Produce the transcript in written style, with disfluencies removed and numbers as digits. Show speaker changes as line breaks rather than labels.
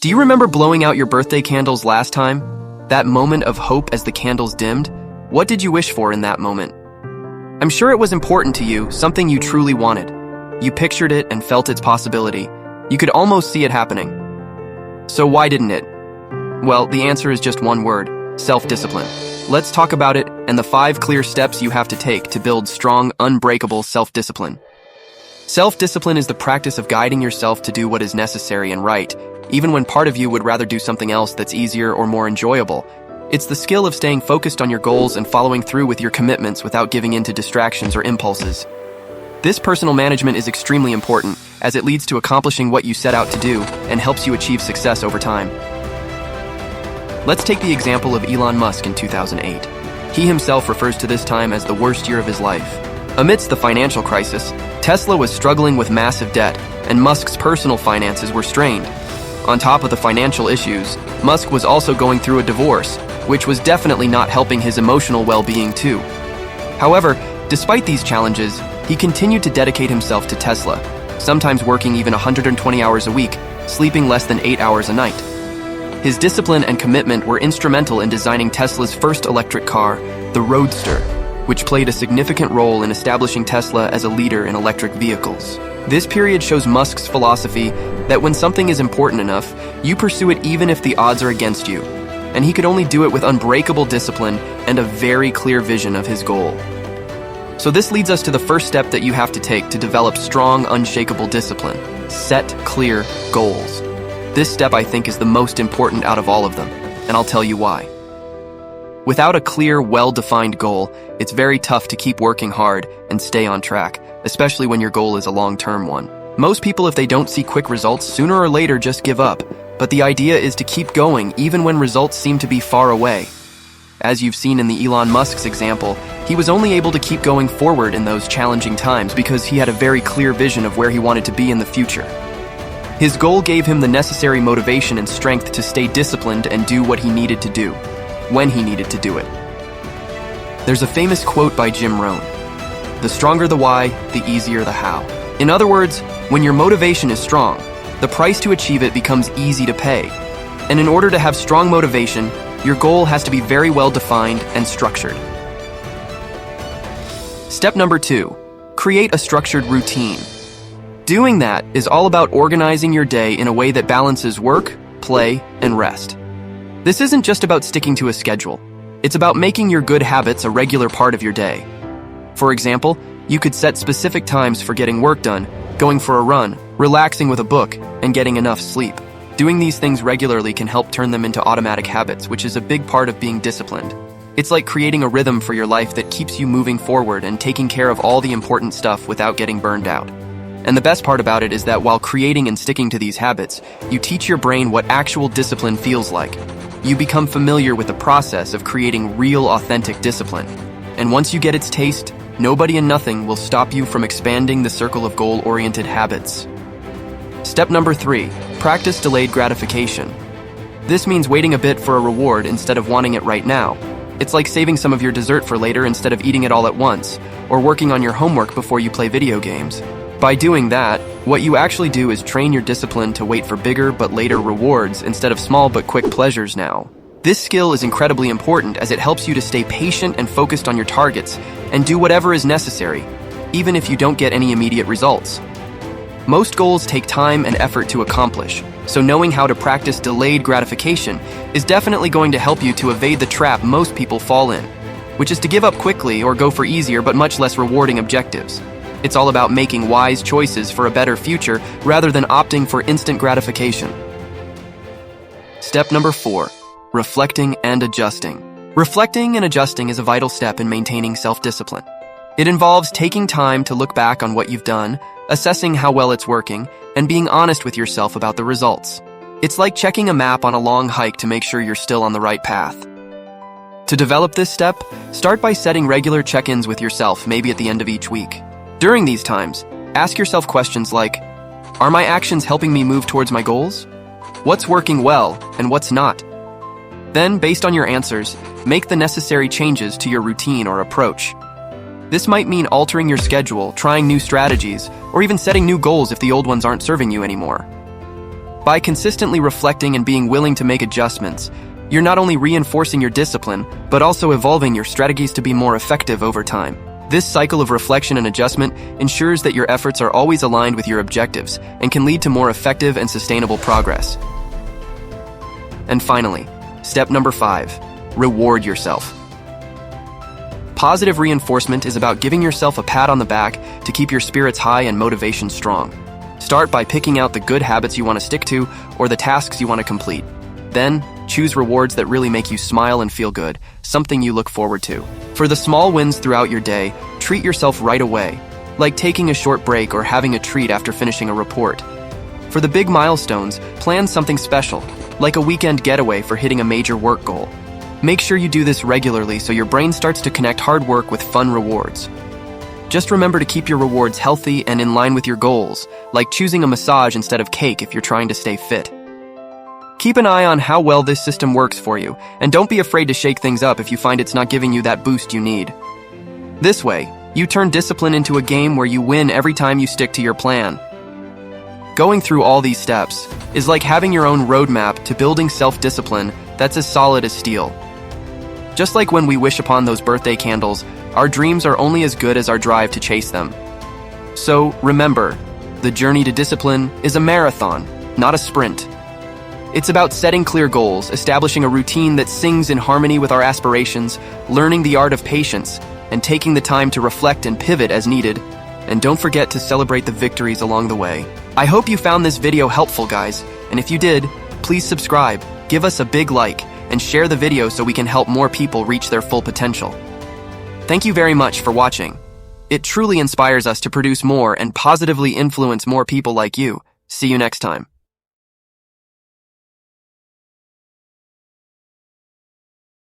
Do you remember blowing out your birthday candles last time? That moment of hope as the candles dimmed? What did you wish for in that moment? I'm sure it was important to you, something you truly wanted. You pictured it and felt its possibility. You could almost see it happening. So why didn't it? Well, the answer is just one word: self-discipline. Let's talk about it and the 5 clear steps you have to take to build strong, unbreakable self-discipline. Self-discipline is the practice of guiding yourself to do what is necessary and right, even when part of you would rather do something else that's easier or more enjoyable. It's the skill of staying focused on your goals and following through with your commitments without giving in to distractions or impulses. This personal management is extremely important, as it leads to accomplishing what you set out to do and helps you achieve success over time. Let's take the example of Elon Musk in 2008. He himself refers to this time as the worst year of his life. Amidst the financial crisis, Tesla was struggling with massive debt, and Musk's personal finances were strained. On top of the financial issues, Musk was also going through a divorce, which was definitely not helping his emotional well-being too. However, despite these challenges, he continued to dedicate himself to Tesla, sometimes working even 120 hours a week, sleeping less than 8 hours a night. His discipline and commitment were instrumental in designing Tesla's first electric car, the Roadster, which played a significant role in establishing Tesla as a leader in electric vehicles. This period shows Musk's philosophy that when something is important enough, you pursue it even if the odds are against you, and he could only do it with unbreakable discipline and a very clear vision of his goal. So this leads us to the first step that you have to take to develop strong, unshakable discipline: set clear goals. This step, I think, is the most important out of all of them, and I'll tell you why. Without a clear, well-defined goal, it's very tough to keep working hard and stay on track, especially when your goal is a long-term one. Most people, if they don't see quick results, sooner or later just give up. But the idea is to keep going even when results seem to be far away. As you've seen in the Elon Musk's example, he was only able to keep going forward in those challenging times because he had a very clear vision of where he wanted to be in the future. His goal gave him the necessary motivation and strength to stay disciplined and do what he needed to do, when he needed to do it. There's a famous quote by Jim Rohn: "The stronger the why, the easier the how." In other words, when your motivation is strong, the price to achieve it becomes easy to pay. And in order to have strong motivation, your goal has to be very well defined and structured. Step number 2, create a structured routine. Doing that is all about organizing your day in a way that balances work, play, and rest. This isn't just about sticking to a schedule. It's about making your good habits a regular part of your day. For example, you could set specific times for getting work done, going for a run, relaxing with a book, and getting enough sleep. Doing these things regularly can help turn them into automatic habits, which is a big part of being disciplined. It's like creating a rhythm for your life that keeps you moving forward and taking care of all the important stuff without getting burned out. And the best part about it is that while creating and sticking to these habits, you teach your brain what actual discipline feels like. You become familiar with the process of creating real, authentic discipline. And once you get its taste, nobody and nothing will stop you from expanding the circle of goal-oriented habits. Step number 3, practice delayed gratification. This means waiting a bit for a reward instead of wanting it right now. It's like saving some of your dessert for later instead of eating it all at once, or working on your homework before you play video games. By doing that, what you actually do is train your discipline to wait for bigger but later rewards instead of small but quick pleasures now. This skill is incredibly important as it helps you to stay patient and focused on your targets and do whatever is necessary, even if you don't get any immediate results. Most goals take time and effort to accomplish, so knowing how to practice delayed gratification is definitely going to help you to evade the trap most people fall in, which is to give up quickly or go for easier but much less rewarding objectives. It's all about making wise choices for a better future rather than opting for instant gratification. Step number 4, reflecting and adjusting. Reflecting and adjusting is a vital step in maintaining self-discipline. It involves taking time to look back on what you've done, assessing how well it's working, and being honest with yourself about the results. It's like checking a map on a long hike to make sure you're still on the right path. To develop this step, start by setting regular check-ins with yourself, maybe at the end of each week. During these times, ask yourself questions like, are my actions helping me move towards my goals? What's working well and what's not? Then, based on your answers, make the necessary changes to your routine or approach. This might mean altering your schedule, trying new strategies, or even setting new goals if the old ones aren't serving you anymore. By consistently reflecting and being willing to make adjustments, you're not only reinforcing your discipline, but also evolving your strategies to be more effective over time. This cycle of reflection and adjustment ensures that your efforts are always aligned with your objectives and can lead to more effective and sustainable progress. And finally, step number 5, reward yourself. Positive reinforcement is about giving yourself a pat on the back to keep your spirits high and motivation strong. Start by picking out the good habits you want to stick to or the tasks you want to complete. Then, choose rewards that really make you smile and feel good, something you look forward to. For the small wins throughout your day, treat yourself right away, like taking a short break or having a treat after finishing a report. For the big milestones, plan something special, like a weekend getaway for hitting a major work goal. Make sure you do this regularly so your brain starts to connect hard work with fun rewards. Just remember to keep your rewards healthy and in line with your goals, like choosing a massage instead of cake if you're trying to stay fit. Keep an eye on how well this system works for you, and don't be afraid to shake things up if you find it's not giving you that boost you need. This way, you turn discipline into a game where you win every time you stick to your plan. Going through all these steps is like having your own roadmap to building self-discipline that's as solid as steel. Just like when we wish upon those birthday candles, our dreams are only as good as our drive to chase them. So remember, the journey to discipline is a marathon, not a sprint. It's about setting clear goals, establishing a routine that sings in harmony with our aspirations, learning the art of patience, and taking the time to reflect and pivot as needed. And don't forget to celebrate the victories along the way. I hope you found this video helpful, guys, and if you did, please subscribe, give us a big like, and share the video so we can help more people reach their full potential. Thank you very much for watching. It truly inspires us to produce more and positively influence more people like you. See you next time.